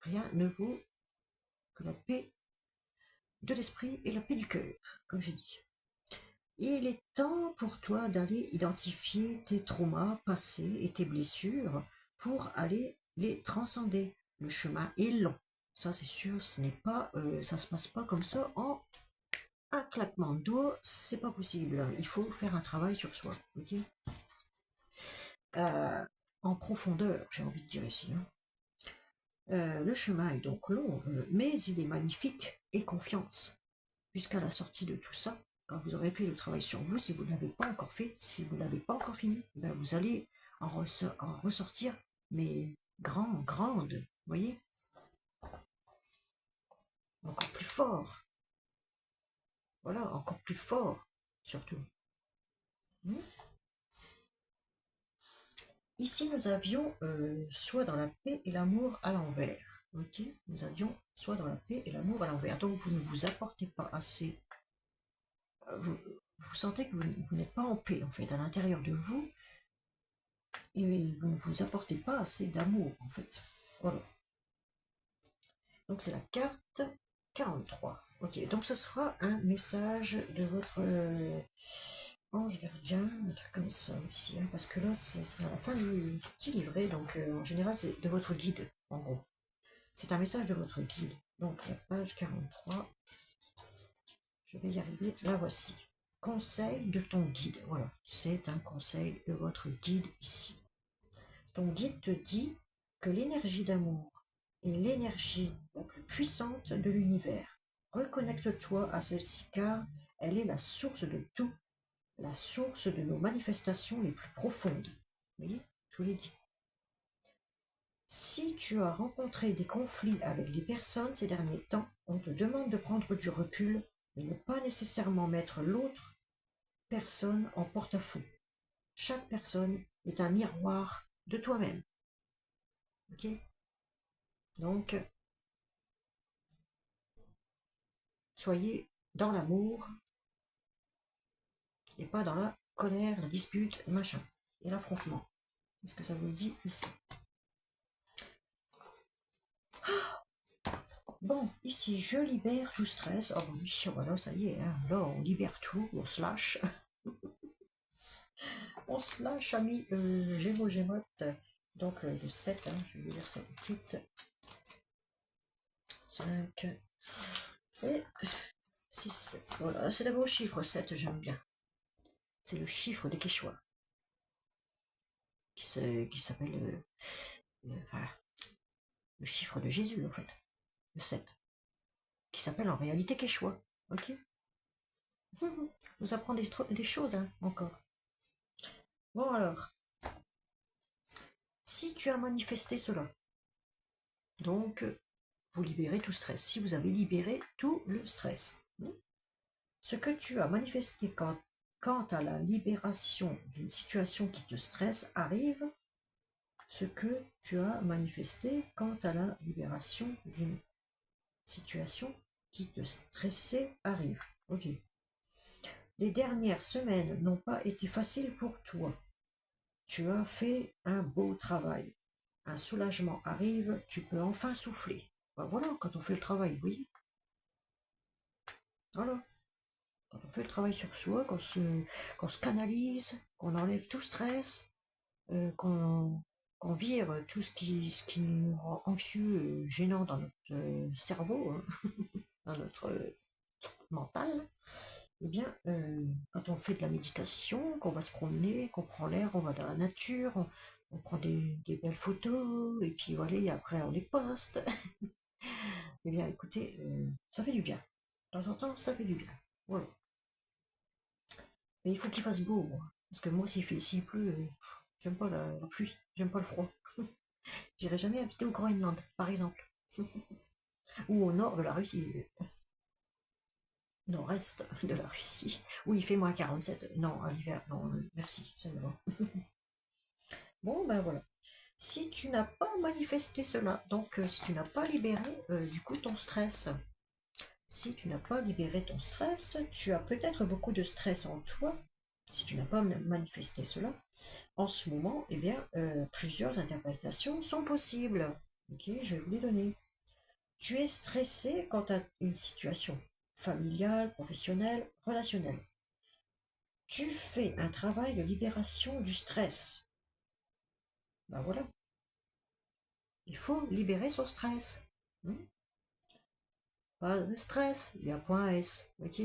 Rien ne vaut que la paix de l'esprit et la paix du cœur, comme j'ai dit. Il est temps pour toi d'aller identifier tes traumas passés et tes blessures pour aller les transcender. Le chemin est long. Ça, c'est sûr, ça se passe pas comme ça en un claquement de doigts. C'est pas possible. Il faut faire un travail sur soi. Okay. En profondeur, j'ai envie de dire ici. Hein. Le chemin est donc long, mais il est magnifique et confiance. Jusqu'à la sortie de tout ça, quand vous aurez fait le travail sur vous, si vous ne l'avez pas encore fait, si vous ne l'avez pas encore fini, ben vous allez en ressortir, mais grande, vous voyez, encore plus fort. Voilà, encore plus fort, surtout. Hmm. Ici, nous avions soit dans la paix et l'amour à l'envers. Ok, nous avions soit dans la paix et l'amour à l'envers. Donc, vous ne vous apportez pas assez. Vous sentez que vous n'êtes pas en paix, en fait, à l'intérieur de vous. Et vous ne vous apportez pas assez d'amour, en fait. Voilà. Donc c'est la carte 43. Ok, donc ce sera un message de votre ange gardien, un truc comme ça aussi, hein, parce que là c'est à la fin du petit livret, donc en général c'est de votre guide, en gros. C'est un message de votre guide. Donc la page 43, je vais y arriver, la voici. Conseil de ton guide, voilà, c'est un conseil de votre guide ici. Ton guide te dit que l'énergie d'amour est l'énergie la plus puissante de l'univers. Reconnecte-toi à celle-ci car elle est la source de tout. la source de nos manifestations les plus profondes. Vous voyez, je vous l'ai dit. Si tu as rencontré des conflits avec des personnes ces derniers temps, on te demande de prendre du recul, mais ne pas nécessairement mettre l'autre personne en porte-à-faux. Chaque personne est un miroir de toi-même. Ok? Donc, soyez dans l'amour et pas dans la colère, la dispute, le machin, et l'affrontement. Est-ce que ça vous le dit ici? Bon, ici, je libère tout stress. Oh oui, voilà, ça y est, hein. Là, on libère tout, on se lâche. On se lâche, amis Gémeaux, Gémotes. Donc, le 7, hein, je vais lire ça tout de suite. 5 et 6. Voilà, c'est d'abord le chiffre 7, j'aime bien. C'est le chiffre des Quechua. Qui s'appelle enfin, le chiffre de Jésus, en fait. Le 7. Qui s'appelle en réalité Quechua. Ok? Vous apprend des choses, hein, encore. Bon, alors. Si tu as manifesté cela, donc vous libérez tout stress. Si vous avez libéré tout le stress, ce que tu as manifesté quant à la libération d'une situation qui te stresse arrive, ce que tu as manifesté quant à la libération d'une situation qui te stressait arrive. Ok. Les dernières semaines n'ont pas été faciles pour toi. Tu as fait un beau travail. Un soulagement arrive, tu peux enfin souffler. Ben voilà, quand on fait le travail, oui. Voilà. Quand on fait le travail sur soi, qu'on se canalise, qu'on enlève tout stress, qu'on vire tout ce qui nous rend anxieux, gênant dans notre cerveau, hein, dans notre mental, eh bien, quand on fait de la méditation, qu'on va se promener, qu'on prend l'air, on va dans la nature, on prend des belles photos, et puis voilà, et après on les poste. Eh bien, écoutez, ça fait du bien. De temps en temps, ça fait du bien. Voilà. Mais il faut qu'il fasse beau, moi. Parce que moi, s'il pleut, j'aime pas la pluie, j'aime pas le froid. J'irai jamais habiter au Groenland, par exemple. Ou au nord de la Russie. Nord-est de la Russie. Où il fait moins 47. Non, à l'hiver, non, merci, ça me va. Bon, ben voilà. Si tu n'as pas manifesté cela, donc si tu n'as pas libéré du coup ton stress, si tu n'as pas libéré ton stress, tu as peut-être beaucoup de stress en toi. Si tu n'as pas manifesté cela, en ce moment, eh bien, plusieurs interprétations sont possibles. Ok, je vais vous les donner. Tu es stressé quant à une situation familiale, professionnelle, relationnelle. Tu fais un travail de libération du stress. Ben voilà, il faut libérer son stress. Hmm. Pas de stress, il y a point S. Ok.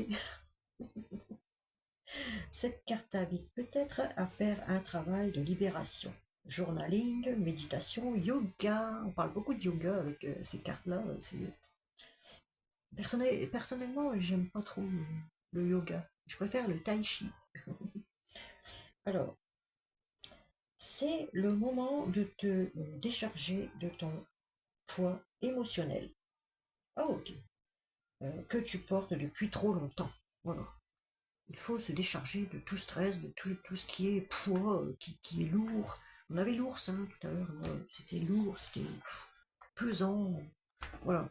Cette carte t'invite peut-être à faire un travail de libération. Journaling, méditation, yoga. On parle beaucoup de yoga avec ces cartes-là. Personnellement, j'aime pas trop le yoga. Je préfère le tai chi. Alors, c'est le moment de te décharger de ton poids émotionnel. Ah, ok. Que tu portes depuis trop longtemps. Voilà. Il faut se décharger de tout stress, de tout ce qui est poids, qui est lourd. On avait l'ours tout à l'heure, c'était lourd, c'était pesant. Voilà.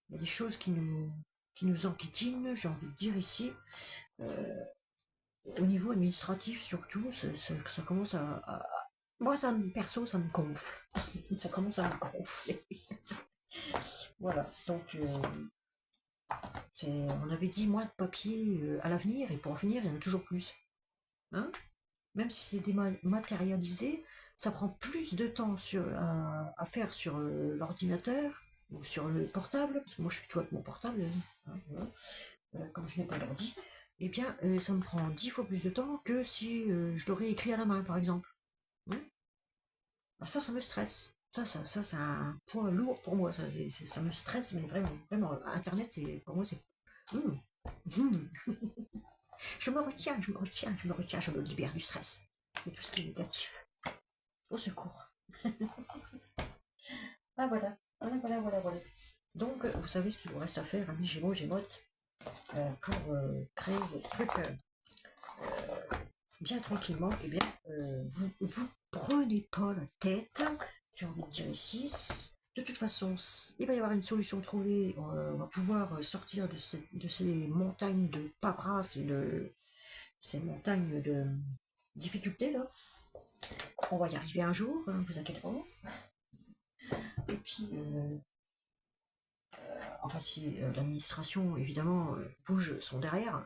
Il y a des choses qui nous enquiquinent, j'ai envie de dire ici. Au niveau administratif surtout, ça commence moi, perso, ça me gonfle. Ça commence à me gonfler. Voilà, donc on avait dit moins de papier à l'avenir, et pour en finir, il y en a toujours plus. Hein, même si c'est dématérialisé, ça prend plus de temps à faire sur l'ordinateur ou sur le portable, parce que moi je fais tout avec mon portable, hein, voilà, comme je n'ai pas d'ordi, eh bien ça me prend 10 fois plus de temps que si je l'aurais écrit à la main, par exemple. Hein. Ah, ça me stresse. Ça c'est un poids lourd pour moi. Ça me stresse, mais vraiment, vraiment. Internet, pour moi, c'est. Mmh. Mmh. Je me retiens, je me retiens, je me retiens, je me libère du stress, de tout ce qui est négatif. Au secours. Ah voilà, voilà, voilà, voilà, voilà. Donc, vous savez ce qu'il vous reste à faire, amis Gémeaux, Gémotes, pour créer votre truc bien tranquillement. Eh bien, vous prenez pas la tête, j'ai envie de dire ici. De toute façon, il va y avoir une solution trouvée. On va pouvoir sortir de ces montagnes de paperasse et de ces montagnes de difficultés là. On va y arriver un jour, hein, vous inquiétez pas. Et puis, enfin si l'administration évidemment bouge son derrière,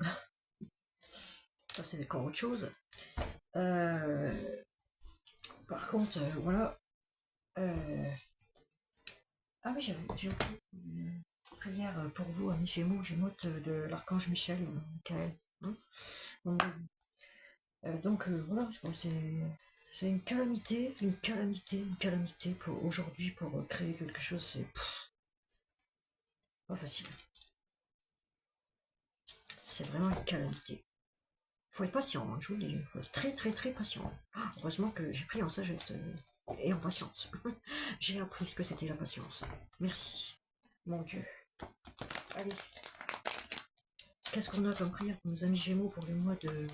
ça c'est encore autre chose. Euh, Par contre, voilà. Ah oui, j'ai oublié une prière pour vous, amis Gémeaux, Gémotes de l'archange Michel, Michael. Hein. Donc voilà, c'est une calamité, une calamité, une calamité pour aujourd'hui, pour créer quelque chose, c'est pas facile. C'est vraiment une calamité. Faut être patient, hein, je vous le dis, faut être très très très patient. Ah, heureusement que j'ai pris en sagesse et en patience. J'ai appris ce que c'était la patience. Merci, mon Dieu. Allez, qu'est-ce qu'on a comme prière pour nos amis Gémeaux pour le mois de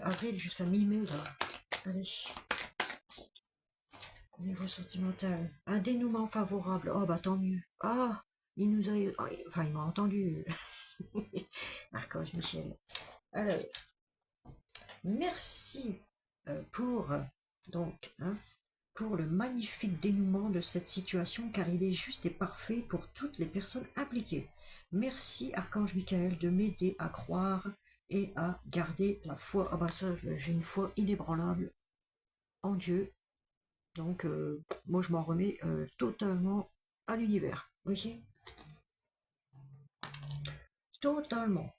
avril jusqu'à mi-mai là? Allez, au niveau sentimental, un dénouement favorable. Oh bah tant mieux. Ah, il nous a, enfin il m'a entendu. Archange Michel. Alors, merci pour donc hein, pour le magnifique dénouement de cette situation, car il est juste et parfait pour toutes les personnes impliquées. Merci Archange Michael de m'aider à croire et à garder la foi. Ah bah ça, j'ai une foi inébranlable en Dieu. Donc moi je m'en remets totalement à l'univers. Oui, totalement.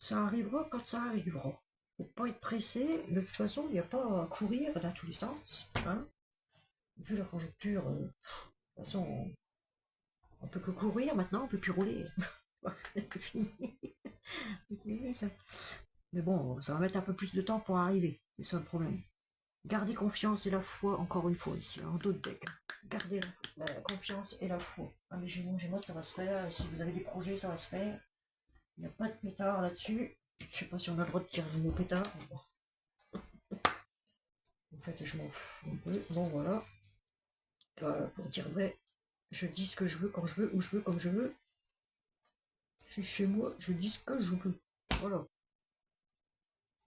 Ça arrivera quand ça arrivera. Faut pas être pressé. De toute façon, il n'y a pas à courir dans tous les sens. Hein. Vu la conjoncture, de toute façon, on peut que courir maintenant, on peut plus rouler. C'est fini. C'est fini ça. Mais bon, ça va mettre un peu plus de temps pour arriver. C'est ça le problème. Gardez confiance et la foi, encore une fois, ici, en d'autres decks. Gardez la confiance et la foi. Ah, mais Gémeaux, ça va se faire. Et si vous avez des projets, ça va se faire. Il n'y a pas de pétard là-dessus. Je sais pas si on a le droit de tirer le mot pétard. Bon. En fait, je m'en fous un peu. Bon, voilà. Pour dire vrai, je dis ce que je veux, quand je veux, où je veux, comme je veux. Je suis chez moi, je dis ce que je veux. Voilà.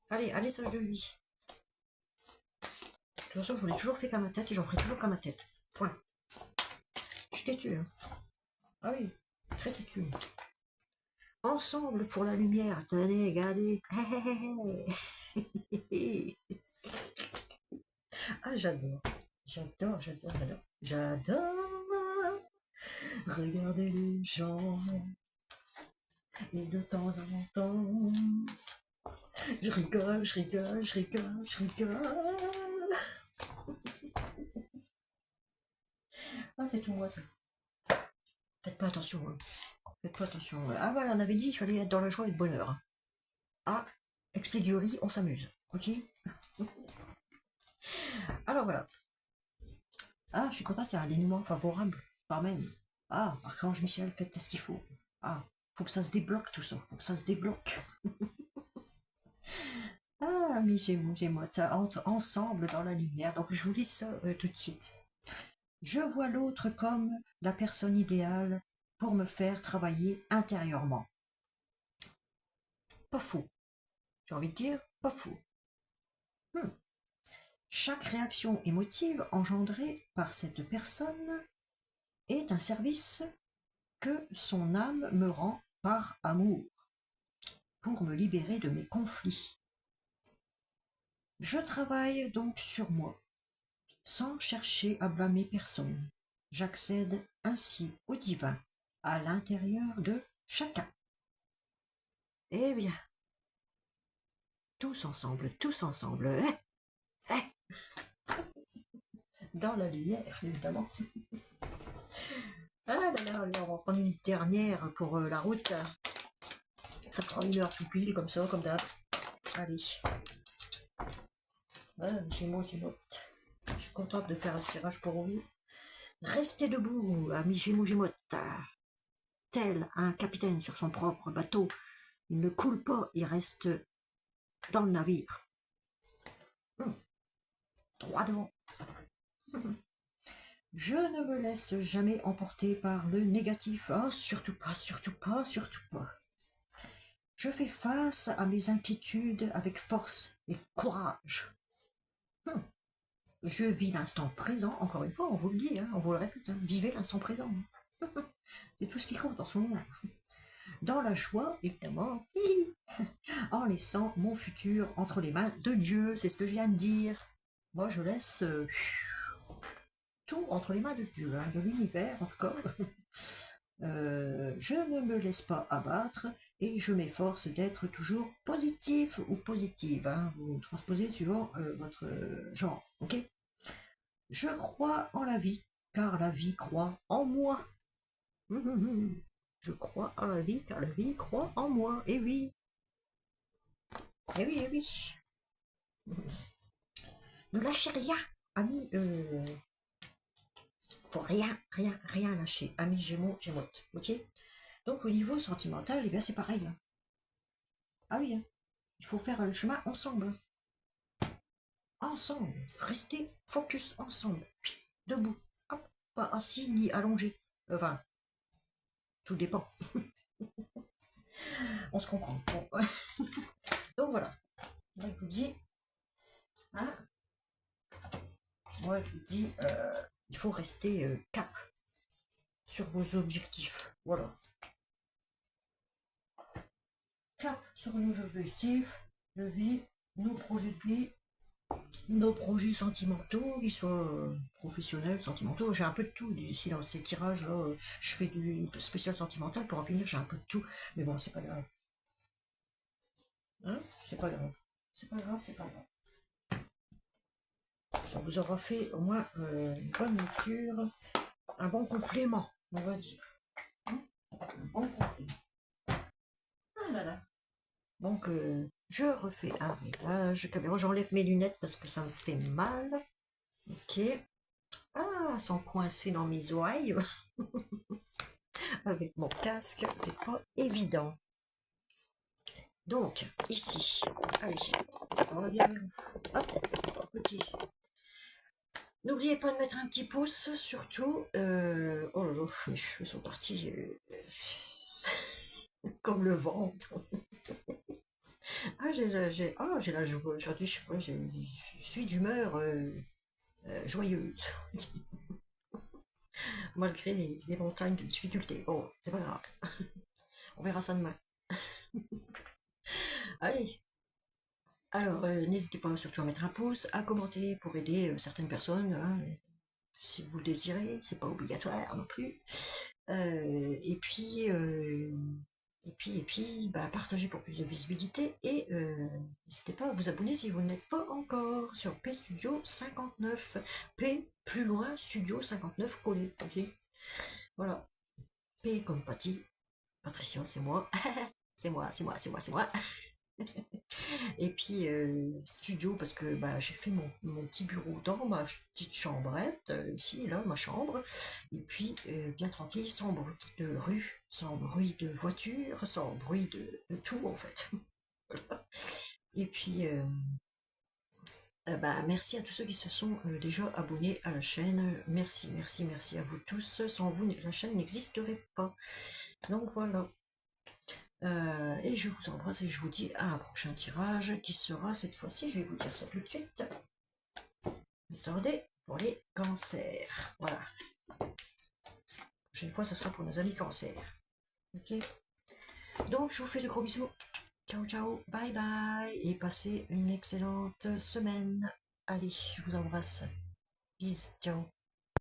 Allez, allez, ça je lis. De toute façon, je l'ai toujours fait qu'à ma tête et j'en ferai toujours qu'à ma tête. Point. Je suis têtu, hein. Ah oui, très têtu. Ensemble pour la lumière. Tenez, regardez. Ah, j'adore. J'adore, j'adore, j'adore. J'adore regarder les gens. Et de temps en temps, je rigole, je rigole, je rigole, je rigole. Ah, c'est tout moi ça. Faites pas attention. Hein. Faites pas attention. Ah ouais, on avait dit qu'il fallait être dans la joie et le bonheur. Ah, expliquerie, on s'amuse. Ok. Alors voilà. Ah, je suis contente, il y a un dénouement favorable par même. Ah, Archange Michel, faites ce qu'il faut. Ah, faut que ça se débloque tout ça. Faut que ça se débloque. Ah, mais j'ai moi, entre ensemble dans la lumière. Donc je vous lis ça tout de suite. Je vois l'autre comme la personne idéale pour me faire travailler intérieurement. Pas faux. J'ai envie de dire, pas faux. Chaque réaction émotive engendrée par cette personne est un service que son âme me rend par amour, pour me libérer de mes conflits. Je travaille donc sur moi, sans chercher à blâmer personne. J'accède ainsi au divin, à l'intérieur de chacun. Eh bien, tous ensemble, dans la lumière, évidemment. Ah là là, on va prendre une dernière pour la route. Ça prend 1 heure tout pile, comme ça, comme d'hab. Allez. Ouais, Gémeaux, Gémeaux. Je suis contente de faire un tirage pour vous. Restez debout, amis Gémeaux, Gémeaux. Tel un capitaine sur son propre bateau. Il ne coule pas, il reste dans le navire. Droit devant. Je ne me laisse jamais emporter par le négatif. Oh, surtout pas, surtout pas, surtout pas. Je fais face à mes inquiétudes avec force et courage. Je vis l'instant présent, encore une fois, on vous le dit, hein, on vous le répète, hein, vivez l'instant présent. C'est tout ce qui compte en ce moment. Dans la joie, évidemment, en laissant mon futur entre les mains de Dieu, c'est ce que je viens de dire. Moi, je laisse tout entre les mains de Dieu, hein, de l'univers en tout cas. Je ne me laisse pas abattre et je m'efforce d'être toujours positif ou positive. Hein. Vous transposez suivant votre genre, ok? Je crois en la vie, car la vie croit en moi. Je crois en la vie, car la vie croit en moi. Et oui, et oui, et oui. Ne lâchez rien, amis. Faut rien, rien, rien lâcher, amis Gémeaux, Gémeaux. Ok? Donc au niveau sentimental, eh bien c'est pareil. Hein. Ah oui, hein. Il faut faire le chemin ensemble. Ensemble. Restez focus ensemble. Debout. Hop. Pas assis ni allongé. Enfin, tout dépend. On se comprend. Bon. Donc voilà. Moi je vous dis, hein, moi je vous dis, il faut rester cap sur vos objectifs. Voilà. Cap sur nos objectifs de vie, nos projets de vie, nos projets sentimentaux, qu'ils soient professionnels, sentimentaux. J'ai un peu de tout ici dans ces tirages là. Je fais du spécial sentimental pour en finir, j'ai un peu de tout. Mais bon, c'est pas grave. Hein, c'est pas grave. C'est pas grave, c'est pas grave. Ça vous aura fait au moins une bonne lecture, un bon complément, on va dire. Hein, un bon complément. Ah là là. Donc, je refais un réglage. J'enlève mes lunettes parce que ça me fait mal. Ok. Ah, elles sont coincées dans mes oreilles. Avec mon casque, c'est pas évident. Donc, ici, allez, on revient vers vous. Hop, petit. N'oubliez pas de mettre un petit pouce, surtout. Oh là là, mes cheveux sont partis comme le vent. Ah, j'ai la joie aujourd'hui, je sais pas, je suis d'humeur joyeuse. Malgré les montagnes de difficultés. Bon, c'est pas grave. On verra ça demain. Allez. Alors, n'hésitez pas surtout à mettre un pouce, à commenter pour aider certaines personnes, hein, si vous le désirez, c'est pas obligatoire non plus. Et puis, bah, partagez pour plus de visibilité et n'hésitez pas à vous abonner si vous ne l'êtes pas encore sur P Studio 59. P plus loin Studio 59 collé. Ok. Voilà. P comme Patty. Patricia, c'est moi. C'est moi, c'est moi, c'est moi, c'est moi. Et puis studio parce que bah, j'ai fait mon petit bureau dans ma petite chambrette, ici, là, ma chambre. Et puis bien tranquille, sans bruit de rue, sans bruit de voiture, sans bruit de tout en fait. Et puis bah, merci à tous ceux qui se sont déjà abonnés à la chaîne. Merci, merci, merci à vous tous. Sans vous, la chaîne n'existerait pas. Donc voilà. Et je vous embrasse et je vous dis à un prochain tirage qui sera cette fois-ci, je vais vous dire ça tout de suite. Attendez, pour les cancers. Voilà. La prochaine fois, ce sera pour nos amis cancers. Ok. Donc, je vous fais de gros bisous. Ciao, ciao, bye bye. Et passez une excellente semaine. Allez, je vous embrasse. Peace, ciao.